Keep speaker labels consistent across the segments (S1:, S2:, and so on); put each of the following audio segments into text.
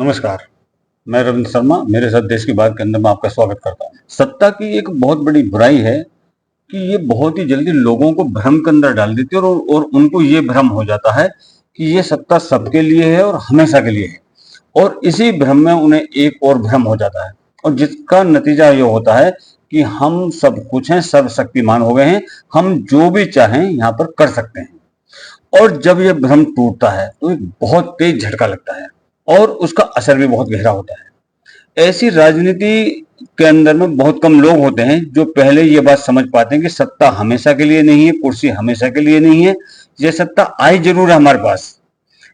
S1: नमस्कार। मैं रविंद्र शर्मा, मेरे साथ देश की बात के अंदर मैं आपका स्वागत करता हूँ। सत्ता की एक बहुत बड़ी बुराई है कि ये बहुत ही जल्दी लोगों को भ्रम के अंदर डाल देती है और उनको ये भ्रम हो जाता है कि ये सत्ता सबके लिए है और हमेशा के लिए है। और इसी भ्रम में उन्हें एक और भ्रम हो जाता है और जिसका नतीजा ये होता है कि हम सब कुछ हैं, सर्वशक्तिमान हो गए हैं, हम जो भी चाहें यहाँ पर कर सकते हैं। और जब ये भ्रम टूटता है तो एक बहुत तेज झटका लगता है और उसका असर भी बहुत गहरा होता है। ऐसी राजनीति के अंदर में बहुत कम लोग होते हैं जो पहले ये बात समझ पाते हैं कि सत्ता हमेशा के लिए नहीं है, कुर्सी हमेशा के लिए नहीं है। ये सत्ता आई जरूर है हमारे पास,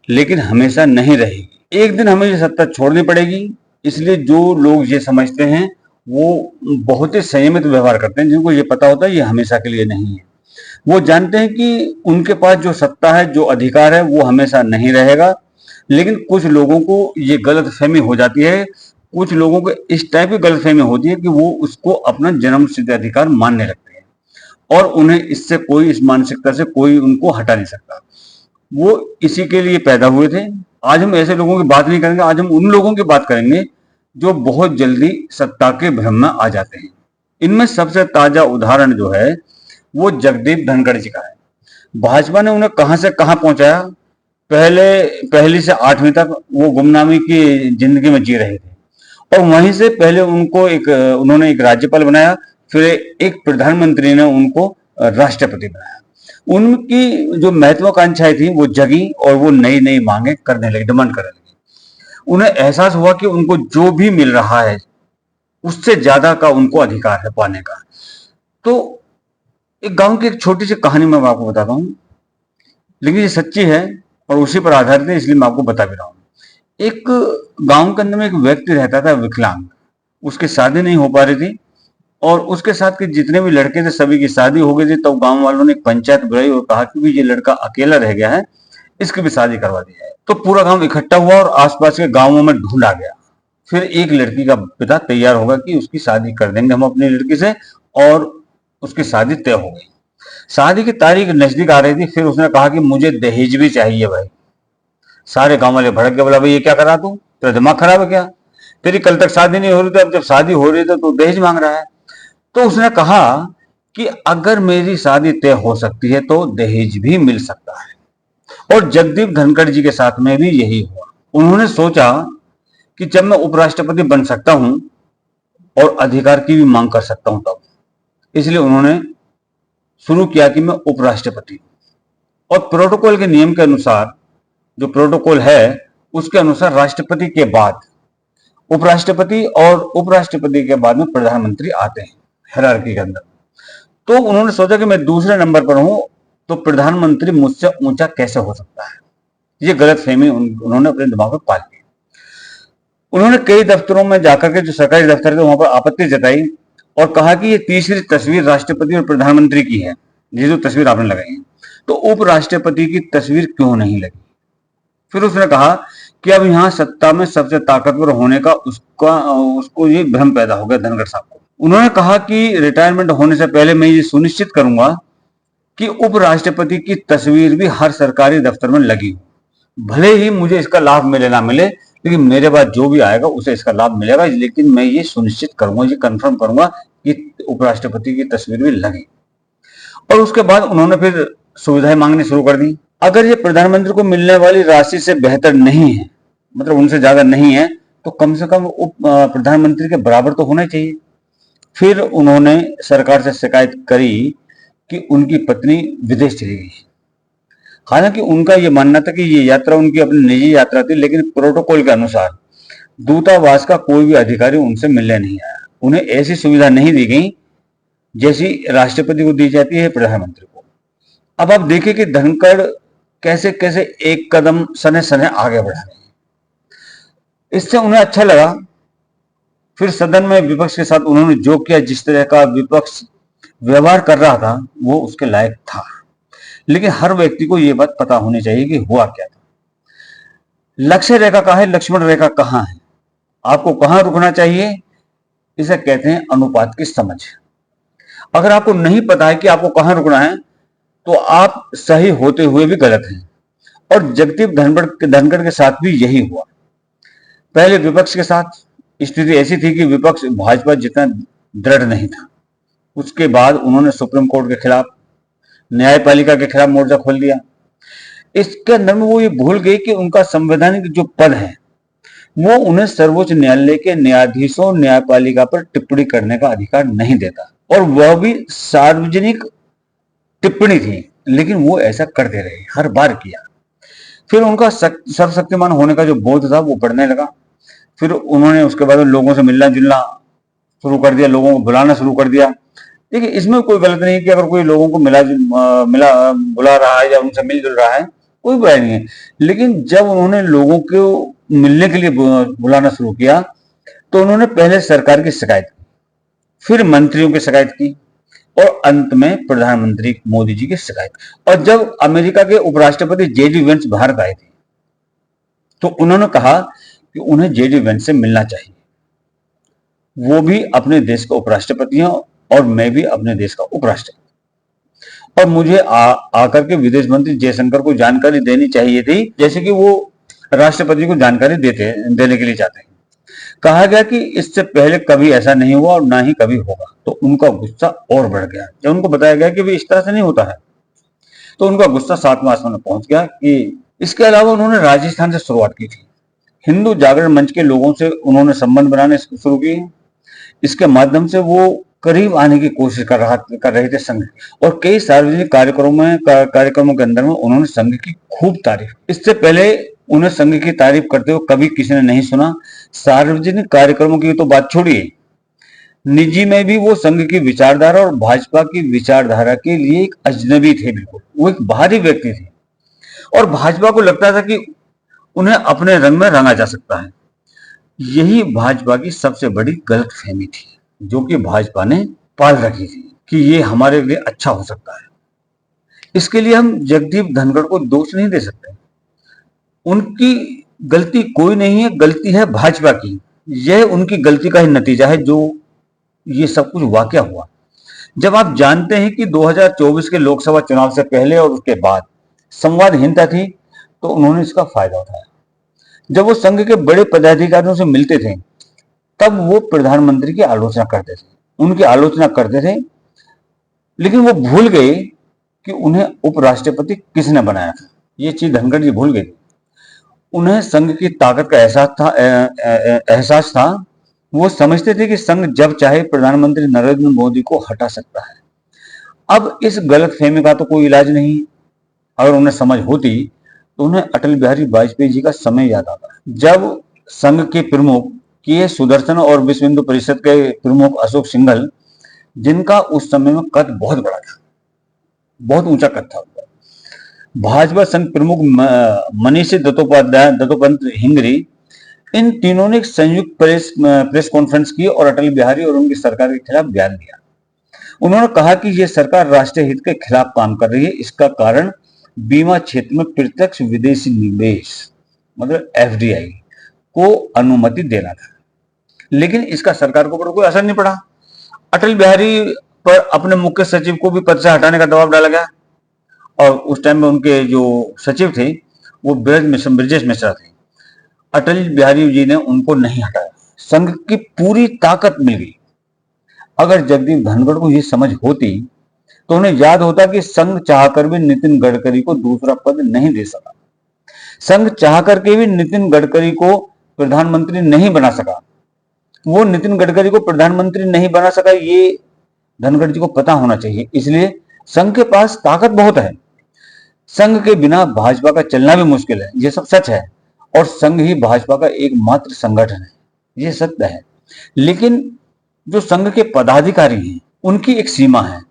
S1: लेकिन हमेशा नहीं रहेगी। एक दिन हमें ये सत्ता छोड़नी पड़ेगी। इसलिए जो लोग ये समझते हैं वो बहुत ही संयमित व्यवहार करते हैं, जिनको ये पता होता है ये हमेशा के लिए नहीं है। वो जानते हैं कि उनके पास जो सत्ता है, जो अधिकार है, वो हमेशा नहीं रहेगा। लेकिन कुछ लोगों को ये गलतफहमी हो जाती है, कुछ लोगों को इस टाइप की गलतफहमी होती है कि वो उसको अपना जन्मसिद्ध अधिकार मानने लगते हैं और उन्हें इससे कोई, इस मानसिकता से कोई उनको हटा नहीं सकता। वो इसी के लिए पैदा हुए थे। आज हम ऐसे लोगों की बात नहीं करेंगे, आज हम उन लोगों की बात करेंगे जो बहुत जल्दी सत्ता के भ्रम में आ जाते हैं। इनमें सबसे ताजा उदाहरण जो है वो जगदीप धनखड़ जी का है। भाजपा ने उन्हें कहां से कहां पहुंचाया। पहले पहली से 8वीं तक वो गुमनामी की जिंदगी में जी रहे थे और वहीं से पहले उन्होंने एक राज्यपाल बनाया, फिर एक प्रधानमंत्री ने उनको राष्ट्रपति बनाया। उनकी जो महत्वाकांक्षाएं थी वो जगी और वो नई नई मांगे करने लगे, डिमांड करने लगे। उन्हें एहसास हुआ कि उनको जो भी मिल रहा है उससे ज्यादा का उनको अधिकार है पाने का। तो एक गांव की एक छोटी सी कहानी मैं आपको बताता हूँ, लेकिन ये सच्ची है और उसी पर आधारित है, इसलिए मैं आपको बता भी रहा हूँ। एक गांव के अंदर में एक व्यक्ति रहता था, विकलांग। उसकी शादी नहीं हो पा रही थी और उसके साथ के जितने भी लड़के थे सभी की शादी हो गई थी। तो गांव वालों ने एक पंचायत बुलाई और कहा कि ये लड़का अकेला रह गया है, इसकी भी शादी करवा दी जाए। तो पूरा गांव इकट्ठा हुआ और आसपास के गांवों में ढूंढा गया। फिर एक लड़की का पिता तैयार होगा कि उसकी शादी कर देंगे हम अपनी लड़की से, और उसकी शादी तय हो गई। शादी की तारीख नजदीक आ रही थी, फिर उसने कहा कि मुझे दहेज भी चाहिए भाई। सारे गांव वाले भड़क गए, बोला भाई ये क्या करा तू, तेरा दिमाग खराब है क्या, तेरी कल तक शादी नहीं हो रही थी, अब जब शादी हो रही है तो दहेज मांग रहा है। तो उसने कहा कि अगर मेरी शादी तय हो सकती है तो दहेज भी मिल सकता है। और जगदीप धनखड़ जी के साथ में भी यही हुआ। उन्होंने सोचा कि जब मैं उपराष्ट्रपति बन सकता हूं और अधिकार की भी मांग कर सकता हूं तब, इसलिए उन्होंने शुरू किया कि मैं उपराष्ट्रपति। और प्रोटोकॉल के नियम के अनुसार, जो प्रोटोकॉल है उसके अनुसार राष्ट्रपति के बाद उपराष्ट्रपति और उपराष्ट्रपति के बाद में प्रधानमंत्री आते हैं हायरार्की के अंदर। तो उन्होंने सोचा कि मैं दूसरे नंबर पर हूं तो प्रधानमंत्री मुझसे ऊंचा कैसे हो सकता है। ये गलतफहमी उन्होंने अपने दिमाग में पाल ली। उन्होंने कई दफ्तरों में जाकर के, जो सरकारी दफ्तर थे, वहां पर आपत्ति जताई और कहा कि ये तीसरी तस्वीर राष्ट्रपति और प्रधानमंत्री की है, ये जो तस्वीर आपने लगाई है, तो उपराष्ट्रपति की तस्वीर क्यों नहीं लगी। फिर उसने कहा कि अब यहाँ सत्ता में सबसे ताकतवर होने का उसको ये भ्रम पैदा हो गया धनखड़ साहब को। उन्होंने कहा कि रिटायरमेंट होने से पहले मैं ये सुनिश्चित करूंगा कि उपराष्ट्रपति की तस्वीर भी हर सरकारी दफ्तर में लगी हो, भले ही मुझे इसका लाभ मिले ना मिले, लेकिन मेरे बाद जो भी आएगा उसे इसका लाभ मिलेगा। लेकिन मैं ये सुनिश्चित करूंगा, ये कंफर्म करूंगा कि उपराष्ट्रपति की तस्वीर भी लगे। और उसके बाद उन्होंने फिर सुविधाएं मांगनी शुरू कर दी। अगर ये प्रधानमंत्री को मिलने वाली राशि से बेहतर नहीं है, मतलब उनसे ज्यादा नहीं है, तो कम से कम उप प्रधानमंत्री के बराबर तो होना चाहिए। फिर उन्होंने सरकार से शिकायत करी कि उनकी पत्नी विदेश चली गई। हालांकि उनका यह मानना था कि ये यात्रा उनकी अपनी निजी यात्रा थी, लेकिन प्रोटोकॉल के अनुसार दूतावास का कोई भी अधिकारी उनसे मिलने नहीं आया। उन्हें ऐसी सुविधा नहीं दी गई जैसी राष्ट्रपति को दी जाती है प्रधानमंत्री को। अब आप देखिए कि धनखड़ कैसे कैसे एक कदम सने सने आगे बढ़ा रहे हैं। इससे उन्हें अच्छा लगा। फिर सदन में विपक्ष के साथ उन्होंने जो किया, जिस तरह का विपक्ष व्यवहार कर रहा था वो उसके लायक था। लेकिन हर व्यक्ति को यह बात पता होनी चाहिए कि हुआ क्या था। लक्ष्य रेखा कहाँ है, लक्ष्मण रेखा कहाँ है, आपको कहां रुकना चाहिए, इसे कहते हैं अनुपात की समझ। अगर आपको नहीं पता है कि आपको कहां रुकना है तो आप सही होते हुए भी गलत हैं। और जगदीप धनखड़ के साथ भी यही हुआ। पहले विपक्ष के साथ स्थिति ऐसी थी कि विपक्ष भाजपा जितना दृढ़ नहीं था। उसके बाद उन्होंने सुप्रीम कोर्ट के खिलाफ, न्यायपालिका के खिलाफ मोर्चा खोल दिया। इसके अंदर में वो ये भूल गई कि उनका संवैधानिक जो पद है वो उन्हें सर्वोच्च न्यायालय के न्यायाधीशों, न्यायपालिका पर टिप्पणी करने का अधिकार नहीं देता, और वह भी सार्वजनिक टिप्पणी थी, लेकिन वो ऐसा करते रहे, हर बार किया। फिर उनका सर्वशक्तिमान होने का जो बोध था वो बढ़ने लगा। फिर उन्होंने उसके बाद लोगों से मिलना जुलना शुरू कर दिया, लोगों को बुलाना शुरू कर दिया। देखिए, इसमें कोई गलत नहीं है कि अगर कोई लोगों को मिला बुला रहा है या उनसे मिलजुल रहा है, कोई बुराई नहीं है। लेकिन जब उन्होंने लोगों को मिलने के लिए बुलाना शुरू किया तो उन्होंने पहले सरकार की शिकायत की, फिर मंत्रियों की शिकायत की, और अंत में प्रधानमंत्री मोदी जी की शिकायत। और जब अमेरिका के उपराष्ट्रपति जेडी वेंस भारत आए थे तो उन्होंने कहा कि उन्हें जेडी वेंस से मिलना चाहिए। वो भी अपने देश का उपराष्ट्रपति हैं और मैं भी अपने देश का उपराष्ट्रपति, और मुझे आकर के विदेश मंत्री जयशंकर को जानकारी देनी चाहिए थी, जैसे कि वो राष्ट्रपति को जानकारी देने के लिए चाहते हैं। कहा गया कि इससे पहले कभी ऐसा नहीं हुआ और ना ही कभी होगा। तो उनका गुस्सा और बढ़ गया। जब उनको बताया गया कि भी इस तरह से नहीं होता है तो उनका गुस्सा 7वें आसमान में पहुंच गया। कि इसके अलावा उन्होंने राजस्थान से शुरुआत की थी। हिंदू जागरण मंच के लोगों से उन्होंने संबंध बनाने शुरू किए। इसके माध्यम से वो करीब आने की कोशिश कर रहे थे संघ, और कई सार्वजनिक कार्यक्रमों के अंदर में उन्होंने संघ की खूब तारीफ। इससे पहले उन्हें संघ की तारीफ करते हुए कभी किसी ने नहीं सुना। सार्वजनिक कार्यक्रमों की तो बात छोड़िए, निजी में भी वो संघ की विचारधारा और भाजपा की विचारधारा के लिए एक अजनबी थे। बिल्कुल वो एक बाहरी व्यक्ति थे, और भाजपा को लगता था कि उन्हें अपने रंग में रंगा जा सकता है। यही भाजपा की सबसे बड़ी गलतफहमी थी, जो कि भाजपा ने पाल रखी थी कि ये हमारे लिए अच्छा हो सकता है। इसके लिए हम जगदीप धनखड़ को दोष नहीं दे सकते। उनकी गलती कोई नहीं है, गलती है भाजपा की। यह उनकी गलती का ही नतीजा है जो ये सब कुछ वाकया हुआ। जब आप जानते हैं कि 2024 के लोकसभा चुनाव से पहले और उसके बाद संवादहीनता थी, तो उन्होंने इसका फायदा उठाया। जब वो संघ के बड़े पदाधिकारियों से मिलते थे तब वो प्रधानमंत्री की आलोचना करते थे, उनकी आलोचना करते थे, लेकिन वो भूल गए कि उन्हें उपराष्ट्रपति किसने बनाया था। ये चीज धनखड़ जी भूल गए। उन्हें संघ की ताकत का एहसास था। वो समझते थे कि संघ जब चाहे प्रधानमंत्री नरेंद्र मोदी को हटा सकता है। अब इस गलतफहमी का तो कोई इलाज नहीं। अगर उन्हें समझ होती तो उन्हें अटल बिहारी वाजपेयी जी का समय याद आता, जब संघ के प्रमुख के सुदर्शन और विश्व हिंदू परिषद के प्रमुख अशोक सिंघल, जिनका उस समय में कद बहुत बड़ा था, बहुत ऊंचा कद था, भाजपा संघ प्रमुख मनीषी दत्तोपंत हिंगरी, इन तीनों ने एक संयुक्त प्रेस कॉन्फ्रेंस की और अटल बिहारी और उनकी सरकार के खिलाफ बयान दिया। उन्होंने कहा कि यह सरकार राष्ट्रीय हित के खिलाफ काम कर रही है। इसका कारण बीमा क्षेत्र में प्रत्यक्ष विदेशी निवेश मतलब एफडीआई को अनुमति देना था, लेकिन इसका सरकार को कोई असर नहीं पड़ा। अटल बिहारी पर अपने मुख्य सचिव को भी पद से हटाने का दबाव डाला गया, और उस टाइम में उनके जो सचिव थे वो ब्रजेश मिश्रा थे। अटल बिहारी जी ने उनको नहीं हटाया। संघ की पूरी ताकत मिल गई। अगर जगदीप धनखड़ को यह समझ होती तो उन्हें याद होता कि संघ चाहकर भी नितिन गडकरी को दूसरा पद नहीं दे सका। संघ चाहकर के भी नितिन गडकरी को प्रधानमंत्री नहीं बना सका। वो नितिन गडकरी को प्रधानमंत्री नहीं बना सका, ये धनखड़ जी को पता होना चाहिए। इसलिए संघ के पास ताकत बहुत है। संघ के बिना भाजपा का चलना भी मुश्किल है, ये सब सच है, और संघ ही भाजपा का एकमात्र संगठन है, ये सत्य है। लेकिन जो संघ के पदाधिकारी हैं उनकी एक सीमा है।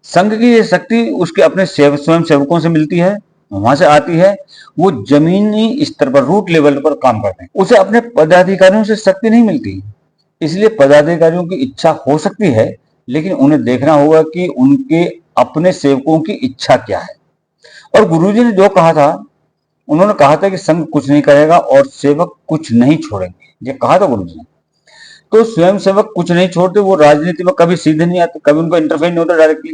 S1: संघ की ये शक्ति उसके अपने स्वयं सेवकों से मिलती है, वहां से आती है। वो जमीनी स्तर पर, रूट लेवल पर काम करते हैं। उसे अपने पदाधिकारियों से शक्ति नहीं मिलती। इसलिए पदाधिकारियों की इच्छा हो सकती है, लेकिन उन्हें देखना होगा कि उनके अपने सेवकों की इच्छा क्या है। और गुरुजी ने जो कहा था, उन्होंने कहा था कि संघ कुछ नहीं करेगा और सेवक कुछ नहीं छोड़ेंगे, ये कहा था गुरुजी ने। तो स्वयं सेवक कुछ नहीं छोड़ते, वो राजनीति में कभी सीधे नहीं आते, कभी उनको इंटरफेयर नहीं होता डायरेक्टली,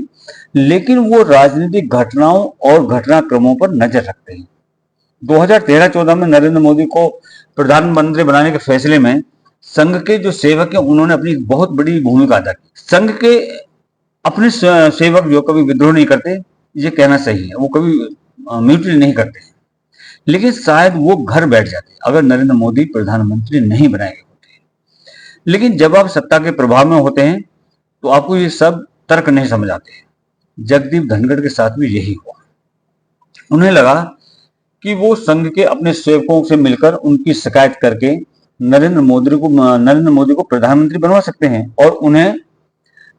S1: लेकिन वो राजनीतिक घटनाओं और घटनाक्रमों पर नजर रखते हैं। 2013-14 में नरेंद्र मोदी को प्रधानमंत्री बनाने के फैसले में संघ के जो सेवक हैं उन्होंने अपनी बहुत बड़ी भूमिका अदा की। संघ के अपने सेवक जो कभी विद्रोह नहीं करते, ये कहना सही है, वो कभी म्यूटली नहीं करते, लेकिन शायद वो घर बैठ जाते अगर नरेंद्र मोदी प्रधानमंत्री नहीं बनाए गए होते। लेकिन जब आप सत्ता के प्रभाव में होते हैं तो आपको ये सब तर्क नहीं समझ आते। जगदीप धनखड़ के साथ भी यही हुआ। उन्हें लगा कि वो संघ के अपने सेवकों से मिलकर उनकी शिकायत करके नरेंद्र मोदी को प्रधानमंत्री बनवा सकते हैं और उन्हें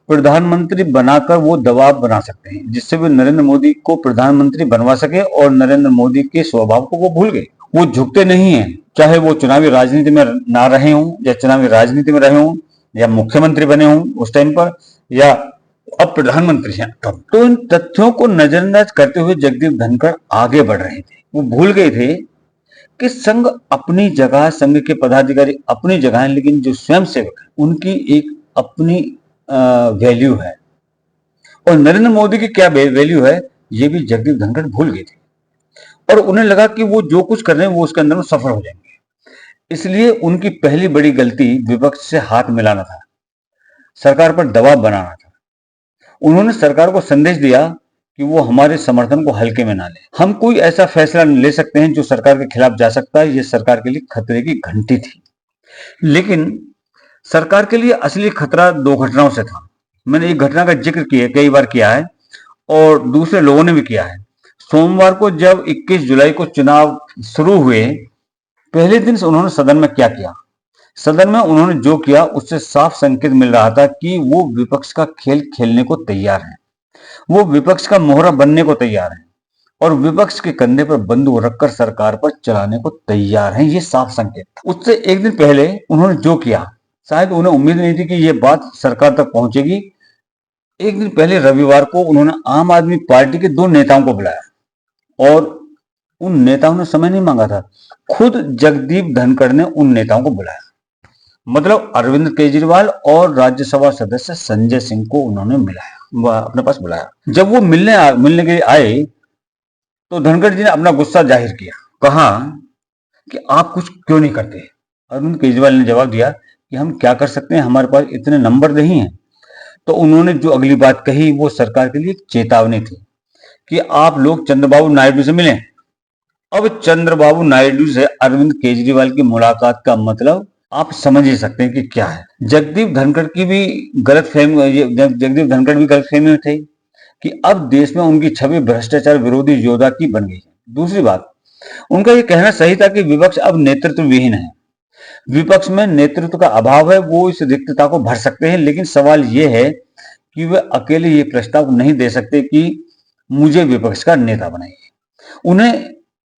S1: प्रधानमंत्री बनाकर वो दबाव बना सकते हैं जिससे वे नरेंद्र मोदी को प्रधानमंत्री बनवा सके। और नरेंद्र मोदी के स्वभाव को वो भूल गए। वो झुकते नहीं हैं, चाहे वो चुनावी राजनीति में ना रहे हों या चुनावी राजनीति में रहे हों या मुख्यमंत्री बने हों उस टाइम पर या अब प्रधानमंत्री हैं। तो इन तथ्यों को नजरअंदाज करते हुए जगदीप धनखड़ आगे बढ़ रहे थे। वो भूल गए थे कि संघ अपनी जगह, संघ के पदाधिकारी अपनी जगह है, लेकिन जो स्वयंसेवक है उनकी एक अपनी वैल्यू है और नरेंद्र मोदी की क्या वैल्यू है ये भी जगदीप धनखड़ भूल गए थे। और उन्हें लगा कि वो जो कुछ कर रहे हैं वो उसके अंदर में सफल हो जाएंगे। इसलिए उनकी पहली बड़ी गलती विपक्ष से हाथ मिलाना था, सरकार पर दबाव बनाना था। उन्होंने सरकार को संदेश दिया कि वो हमारे समर्थन को हल्के में ना ले। हम कोई ऐसा फैसला ले सकते हैं जो सरकार के खिलाफ जा सकता है। ये सरकार के लिए खतरे की घंटी थी। लेकिन सरकार के लिए असली खतरा दो घटनाओं से था। मैंने एक घटना का जिक्र कई बार किया है और दूसरे लोगों ने भी किया है। सोमवार को जब 21 जुलाई को चुनाव शुरू हुए, पहले दिन से उन्होंने सदन में क्या किया? सदन में उन्होंने जो किया उससे साफ संकेत मिल रहा था कि वो विपक्ष का खेल खेलने को तैयार हैं। वो विपक्ष का मोहरा बनने को तैयार हैं और विपक्ष के कंधे पर बंदूक रखकर सरकार पर चलाने को तैयार हैं। ये साफ संकेत था। उससे एक दिन पहले उन्होंने जो किया, शायद उन्हें उम्मीद नहीं थी कि ये बात सरकार तक पहुंचेगी। एक दिन पहले रविवार को उन्होंने आम आदमी पार्टी के 2 नेताओं को बुलाया और उन नेताओं ने समय नहीं मांगा था। खुद जगदीप धनखड़ ने उन नेताओं को बुलाया, मतलब अरविंद केजरीवाल और राज्यसभा सदस्य संजय सिंह को उन्होंने मिलाया, अपने पास बुलाया। जब वो मिलने के लिए आए तो धनखड़ जी ने अपना गुस्सा जाहिर किया, कहा कि आप कुछ क्यों नहीं करते। अरविंद केजरीवाल ने जवाब दिया कि हम क्या कर सकते हैं, हमारे पास इतने नंबर नहीं है। तो उन्होंने जो अगली बात कही वो सरकार के लिए चेतावनी थी कि आप लोग चंद्रबाबू नायडू से मिलें। अब चंद्रबाबू नायडू से अरविंद केजरीवाल की मुलाकात का मतलब आप समझ ही सकते हैं कि क्या है। जगदीप धनखड़ भी गलतफहमी में थे कि अब देश में उनकी छवि भ्रष्टाचार विरोधी योद्धा की बन गई है। दूसरी बात, उनका यह कहना सही था कि विपक्ष अब नेतृत्व विहीन है। विपक्ष में नेतृत्व का अभाव है, वो इस रिक्तता को भर सकते हैं, लेकिन सवाल यह है कि वे अकेले ये प्रस्ताव नहीं दे सकते कि मुझे विपक्ष का नेता बनाइए। उन्हें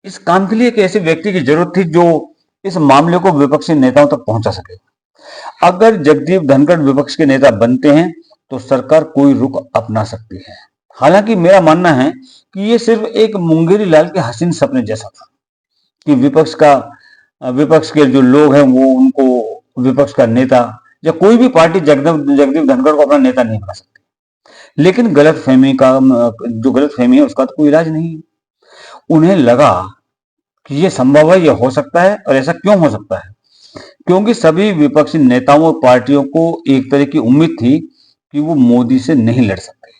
S1: इस काम के लिए एक ऐसे व्यक्ति की जरूरत थी जो इस मामले को विपक्षी नेताओं तक पहुंचा सके। अगर जगदीप धनखड़ विपक्ष के नेता बनते हैं तो सरकार कोई रुख अपना सकती है। हालांकि मेरा मानना है कि ये सिर्फ एक मुंगेरी लाल के हसीन सपने जैसा था कि विपक्ष के जो लोग हैं वो उनको विपक्ष का नेता या कोई भी पार्टी जगदीप धनखड़ को अपना नेता नहीं बना सकती। लेकिन गलतफहमी है उसका तो कोई इलाज नहीं है। उन्हें लगा कि ये संभव है, ये हो सकता है। और ऐसा क्यों हो सकता है? क्योंकि सभी विपक्षी नेताओं और पार्टियों को एक तरह की उम्मीद थी कि वो मोदी से नहीं लड़ सकते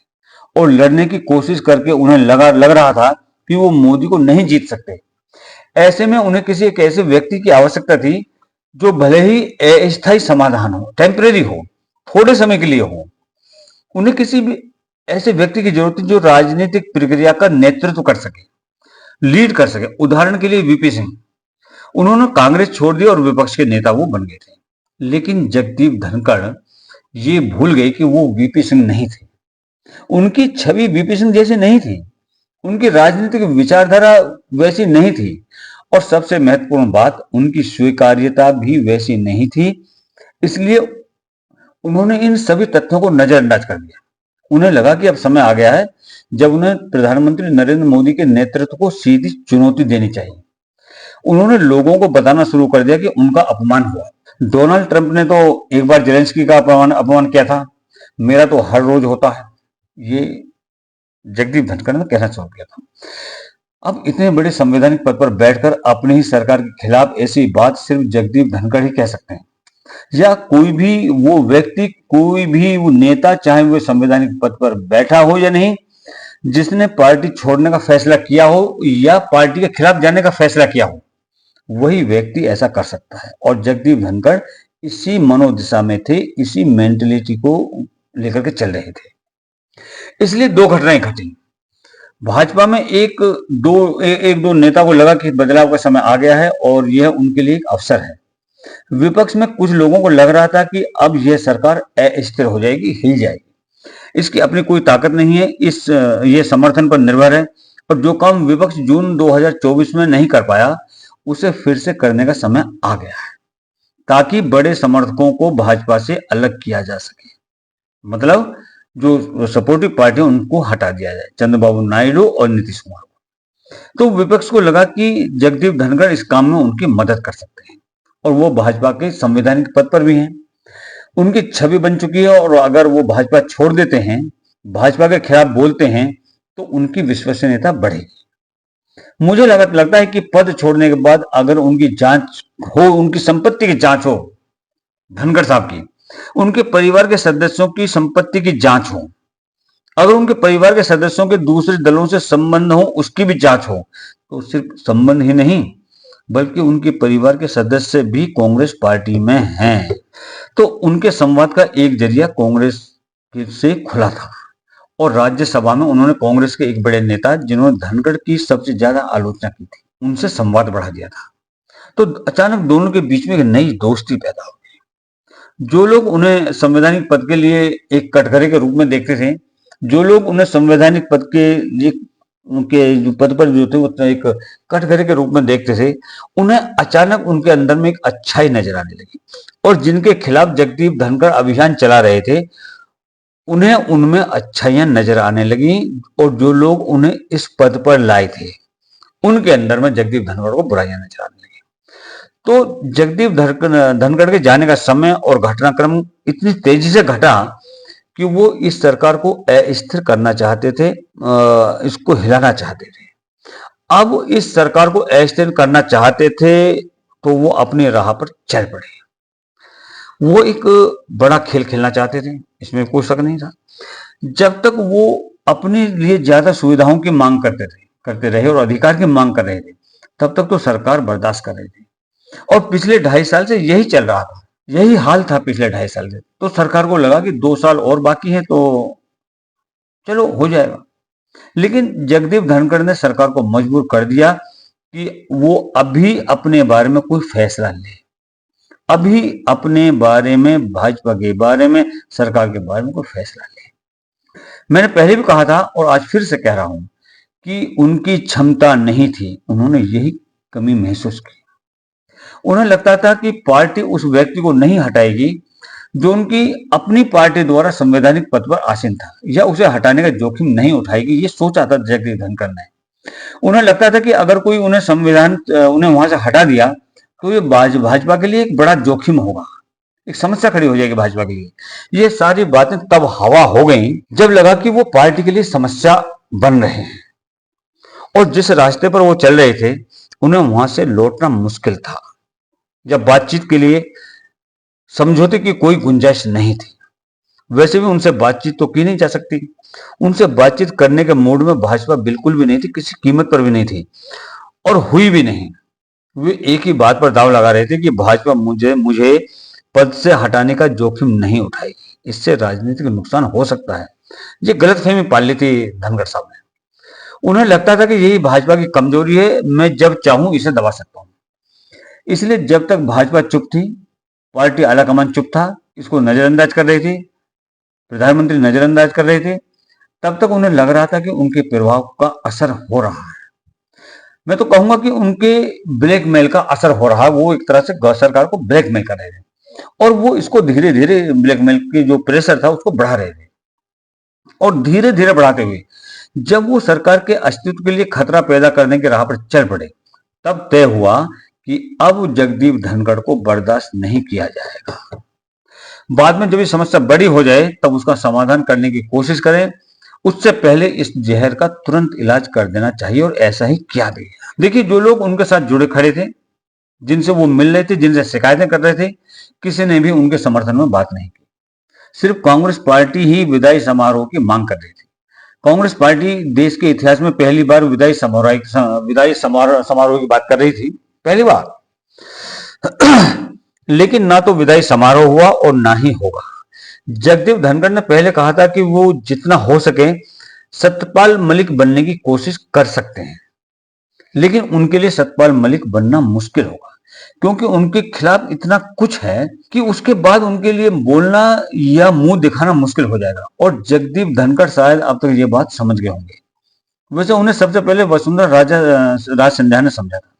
S1: और लड़ने की कोशिश करके उन्हें लग रहा था कि वो मोदी को नहीं जीत सकते। ऐसे में उन्हें किसी एक ऐसे व्यक्ति की आवश्यकता थी जो भले ही अस्थायी समाधान हो, टेम्परेरी हो, थोड़े समय के लिए हो। उन्हें किसी भी ऐसे व्यक्ति की जरूरत थी जो राजनीतिक प्रक्रिया का नेतृत्व कर सके, लीड कर सके। उदाहरण के लिए वीपी सिंह। उन्होंने कांग्रेस छोड़ दी और विपक्ष के नेता वो बन गए थे। लेकिन जगदीप धनखड़ ये भूल गए कि वो वीपी सिंह नहीं थे। उनकी छवि वीपी सिंह जैसी नहीं थी, उनकी राजनीतिक विचारधारा वैसी नहीं थी और सबसे महत्वपूर्ण बात, उनकी स्वीकार्यता भी वैसी नहीं थी। इसलिए उन्होंने इन सभी तथ्यों को नजरअंदाज कर दिया। उन्हें लगा कि अब समय आ गया है जब उन्हें प्रधानमंत्री नरेंद्र मोदी के नेतृत्व को सीधी चुनौती देनी चाहिए। उन्होंने लोगों को बताना शुरू कर दिया कि उनका अपमान हुआ। डोनाल्ड ट्रंप ने तो एक बार जेलेंस्की का अपमान किया था, मेरा तो हर रोज होता है, ये जगदीप धनखड़ ने कहना शुरू किया था। अब इतने बड़े संवैधानिक पद पर बैठकर अपनी ही सरकार के खिलाफ ऐसी बात सिर्फ जगदीप धनखड़ ही कह सकते हैं, या कोई भी वो व्यक्ति, कोई भी वो नेता, चाहे वो संवैधानिक पद पर बैठा हो या नहीं, जिसने पार्टी छोड़ने का फैसला किया हो या पार्टी के खिलाफ जाने का फैसला किया हो, वही व्यक्ति ऐसा कर सकता है। और जगदीप धनखड़ इसी मनोदशा में थे, इसी मेंटेलिटी को लेकर के चल रहे थे। इसलिए दो घटनाएं घटी। भाजपा में एक दो नेता को लगा कि बदलाव का समय आ गया है और यह उनके लिए एक अवसर है। विपक्ष में कुछ लोगों को लग रहा था कि अब यह सरकार अस्थिर हो जाएगी, हिल जाएगी, इसकी अपनी कोई ताकत नहीं है, ये समर्थन पर निर्भर है, और जो काम विपक्ष जून 2024 में नहीं कर पाया उसे फिर से करने का समय आ गया है, ताकि बड़े समर्थकों को भाजपा से अलग किया जा सके। मतलब जो सपोर्टिव पार्टी उनको हटा दिया जाए, चंद्रबाबू नायडू और नीतीश कुमार को। तो विपक्ष को लगा कि जगदीप धनखड़ इस काम में उनकी मदद कर सकते हैं, और वो भाजपा के संवैधानिक पद पर भी हैं, उनकी छवि बन चुकी है, और अगर वो भाजपा छोड़ देते हैं, भाजपा के खिलाफ बोलते हैं, तो उनकी विश्वसनीयता बढ़ेगी। मुझे लगता है कि पद छोड़ने के बाद अगर उनकी जांच हो, उनकी संपत्ति की जांच हो, धनखड़ साहब की, उनके परिवार के सदस्यों की संपत्ति की जांच हो, अगर उनके परिवार के सदस्यों के दूसरे दलों से संबंध हो, उसकी भी जांच हो, तो सिर्फ संबंध ही नहीं बल्कि उनके परिवार के सदस्य भी कांग्रेस पार्टी में हैं, तो उनके संवाद का एक जरिया कांग्रेस से खुला था। और राज्यसभा में उन्होंने कांग्रेस के एक बड़े नेता, जिन्होंने धनखड़ की सबसे ज्यादा आलोचना की थी, उनसे संवाद बढ़ा दिया था। तो अचानक दोनों के बीच में एक नई दोस्ती पैदा हो गई। जो लोग उन्हें संवैधानिक पद के लिए एक कटघरे के रूप में देखते थे, जो लोग उन्हें संवैधानिक पद के लिए, उनके जो पद पर जो थे वो एक कटघरे के रूप में देखते थे, उन्हें अचानक उनके अंदर में एक अच्छाई नजर आने लगी। और जिनके खिलाफ जगदीप धनखड़ अभियान चला रहे थे, उन्हें उनमें अच्छाइयां नजर आने लगी, और जो लोग उन्हें इस पद पर लाए थे, उनके अंदर में जगदीप धनखड़ को बुराइयां नजर आने लगी। तो जगदीप धनखड़ के जाने का समय और घटनाक्रम इतनी तेजी से घटा कि वो इस सरकार को अस्थिर करना चाहते थे, इसको हिलाना चाहते थे। अब इस सरकार को अस्थिर करना चाहते थे, तो वो अपनी राह पर चल पड़े। वो एक बड़ा खेल खेलना चाहते थे, इसमें कोई शक नहीं था। जब तक वो अपने लिए ज्यादा सुविधाओं की मांग करते रहे और अधिकार की मांग कर रहे थे, तब तक तो सरकार बर्दाश्त कर रही थी। और पिछले 2.5 साल से यही चल रहा था, यही हाल था पिछले 2.5 साल से। तो सरकार को लगा कि 2 साल और बाकी है, तो चलो हो जाएगा। लेकिन जगदीप धनखड़ ने सरकार को मजबूर कर दिया कि वो अभी अपने बारे में कोई फैसला ले, अभी अपने बारे में, भाजपा के बारे में, सरकार के बारे में कोई फैसला ले। मैंने पहले भी कहा था और आज फिर से कह रहा हूं कि उनकी क्षमता नहीं थी, उन्होंने यही कमी महसूस की। उन्हें लगता था कि पार्टी उस व्यक्ति को नहीं हटाएगी जो उनकी अपनी पार्टी द्वारा संवैधानिक पद पर आसीन था, या उसे हटाने का जोखिम नहीं उठाएगी, ये सोचा था जगदीप धनखड़ ने। उन्हें लगता था कि अगर कोई उन्हें वहां से हटा दिया, तो ये भाजपा के लिए एक बड़ा जोखिम होगा, एक समस्या खड़ी हो जाएगी भाजपा के लिए। ये सारी बातें तब हवा हो गई जब लगा कि वो पार्टी के लिए समस्या बन रहे हैं, और जिस रास्ते पर वो चल रहे थे, उन्हें वहां से लौटना मुश्किल था। जब बातचीत के लिए, समझौते की कोई गुंजाइश नहीं थी। वैसे भी उनसे बातचीत तो की नहीं जा सकती, उनसे बातचीत करने के मूड में भाजपा बिल्कुल भी नहीं थी, किसी कीमत पर भी नहीं थी, और हुई भी नहीं। वे एक ही बात पर दाव लगा रहे थे कि भाजपा मुझे पद से हटाने का जोखिम नहीं उठाएगी, इससे राजनीतिक नुकसान हो सकता है। ये गलतफहमी पाल ली थी धनखड़ साहब ने। उन्हें लगता था कि यही भाजपा की कमजोरी है, मैं जब चाहूं इसे दबा सकता हूं। इसलिए जब तक भाजपा चुप थी, पार्टी आलाकमान चुप था, इसको नजरअंदाज कर रही थी, प्रधानमंत्री नजरअंदाज कर रहे थे, तब तक उन्हें लग रहा था कि उनके प्रभाव का असर हो रहा है। मैं तो कहूंगा कि उनके ब्लैकमेल का असर हो रहा है। वो एक तरह से सरकार को ब्लैकमेल कर रहे थे, और वो इसको धीरे धीरे, ब्लैकमेल की जो प्रेशर था उसको बढ़ा रहे थे, और धीरे धीरे बढ़ाते हुए जब वो सरकार के अस्तित्व के लिए खतरा पैदा करने की राह पर चल पड़े, तब तय हुआ कि अब जगदीप धनखड़ को बर्दाश्त नहीं किया जाएगा। बाद में जब ये समस्या बड़ी हो जाए, तब उसका समाधान करने की कोशिश करें, उससे पहले इस जहर का तुरंत इलाज कर देना चाहिए और ऐसा ही किया भी। देखिए, जो लोग उनके साथ जुड़े खड़े थे, जिनसे वो मिल रहे थे, जिनसे शिकायतें कर रहे थे, किसी ने भी उनके समर्थन में बात नहीं की। सिर्फ कांग्रेस पार्टी ही विदाई समारोह की मांग कर रही थी। कांग्रेस पार्टी देश के इतिहास में पहली बार विदाई समारोह की बात कर रही थी, पहली बार। लेकिन ना तो विदाई समारोह हुआ और ना ही होगा। जगदीप धनखड़ ने पहले कहा था कि वो जितना हो सके सत्यपाल मलिक बनने की कोशिश कर सकते हैं, लेकिन उनके लिए सत्यपाल मलिक बनना मुश्किल होगा, क्योंकि उनके खिलाफ इतना कुछ है कि उसके बाद उनके लिए बोलना या मुंह दिखाना मुश्किल हो जाएगा। और जगदीप धनखड़ शायद अब तक ये बात समझ गए होंगे। वैसे उन्हें सबसे पहले वसुंधरा राज सिंधिया ने समझा था।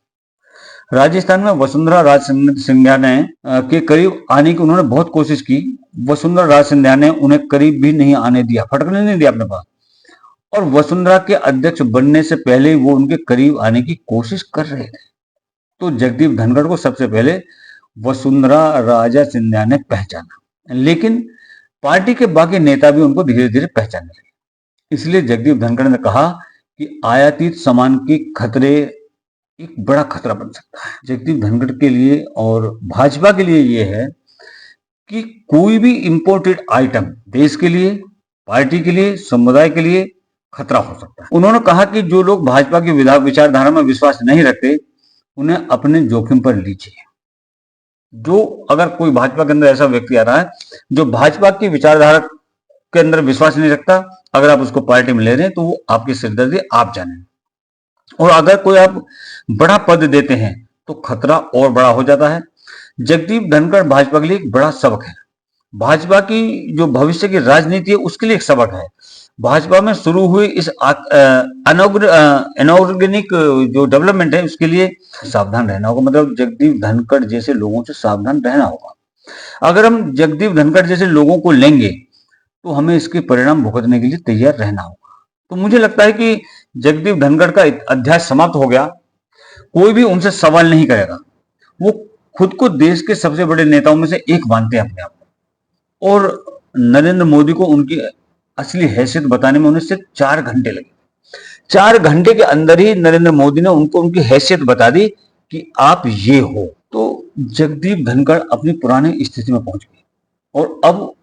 S1: राजस्थान में वसुंधरा राज सिंधिया ने के करीब आने की उन्होंने बहुत कोशिश की। वसुंधरा राज सिंधिया ने उन्हें करीब भी नहीं आने दिया, फटकने नहीं दिया अपने पास। और वसुंधरा के अध्यक्ष बनने से पहले वो उनके करीब आने की कोशिश कर रहे थे। तो जगदीप धनखड़ को सबसे पहले वसुंधरा राजा सिंधिया ने पहचाना, लेकिन पार्टी के बाकी नेता भी उनको धीरे धीरे पहचानने लगे। इसलिए जगदीप धनखड़ ने कहा कि आयातित सामान के खतरे एक बड़ा खतरा बन सकता है। जगदीप धनखड़ के लिए और भाजपा के लिए यह है कि कोई भी इंपोर्टेड आइटम देश के लिए, पार्टी के लिए, समुदाय के लिए खतरा हो सकता है। उन्होंने कहा कि जो लोग भाजपा की विचारधारा में विश्वास नहीं रखते, उन्हें अपने जोखिम पर लीजिए। जो अगर कोई भाजपा के अंदर ऐसा व्यक्ति आ रहा है जो भाजपा की विचारधारा के अंदर विश्वास नहीं रखता, अगर आप उसको पार्टी में ले रहे हैं तो वो आपकी सिरदर्दी आप जाने। और अगर कोई आप बड़ा पद देते हैं तो खतरा और बड़ा हो जाता है। जगदीप धनखड़ भाजपा के लिए एक बड़ा सबक है। भाजपा की जो भविष्य की राजनीति है उसके लिए एक सबक है। भाजपा में शुरू हुई इस अनऑर्गेनिक जो डेवलपमेंट है उसके लिए सावधान रहना होगा। मतलब जगदीप धनखड़ जैसे लोगों से सावधान रहना होगा। अगर हम जगदीप धनखड़ जैसे लोगों को लेंगे तो हमें इसके परिणाम भुगतने के लिए तैयार रहना होगा। तो मुझे लगता है कि जगदीप धनखड़ का अध्याय समाप्त हो गया। कोई भी उनसे सवाल नहीं करेगा। वो खुद को देश के सबसे बड़े नेताओं में से एक मानते हैं अपने आप को। और नरेंद्र मोदी को उनकी असली हैसियत बताने में उन्हें सिर्फ 4 घंटे लगे। 4 घंटे के अंदर ही नरेंद्र मोदी ने उनको उनकी हैसियत बता दी कि आप ये हो। तो जगदीप धनखड़ अपनी पुरानी स्थिति में पहुंच गए और अब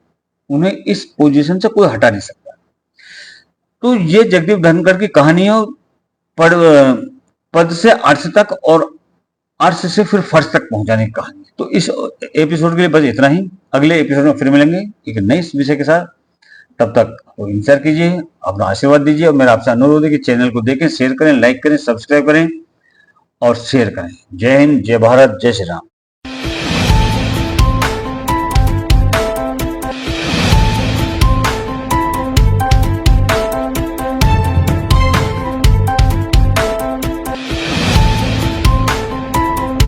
S1: उन्हें इस पोजीशन से कोई हटा नहीं सकता। तो ये जगदीप धनखड़ की कहानी है, पद से अर्श तक और अर्श से फिर फर्श तक पहुंचाने की कहानी। तो इस एपिसोड के लिए बस इतना ही। अगले एपिसोड में फिर मिलेंगे एक नए विषय के साथ। तब तक इंतजार कीजिए, अपना आशीर्वाद दीजिए और मेरा आपसे अनुरोध है कि चैनल को देखें, शेयर करें, लाइक करें, सब्सक्राइब करें और शेयर करें। जय हिंद, जय भारत, जय श्री राम।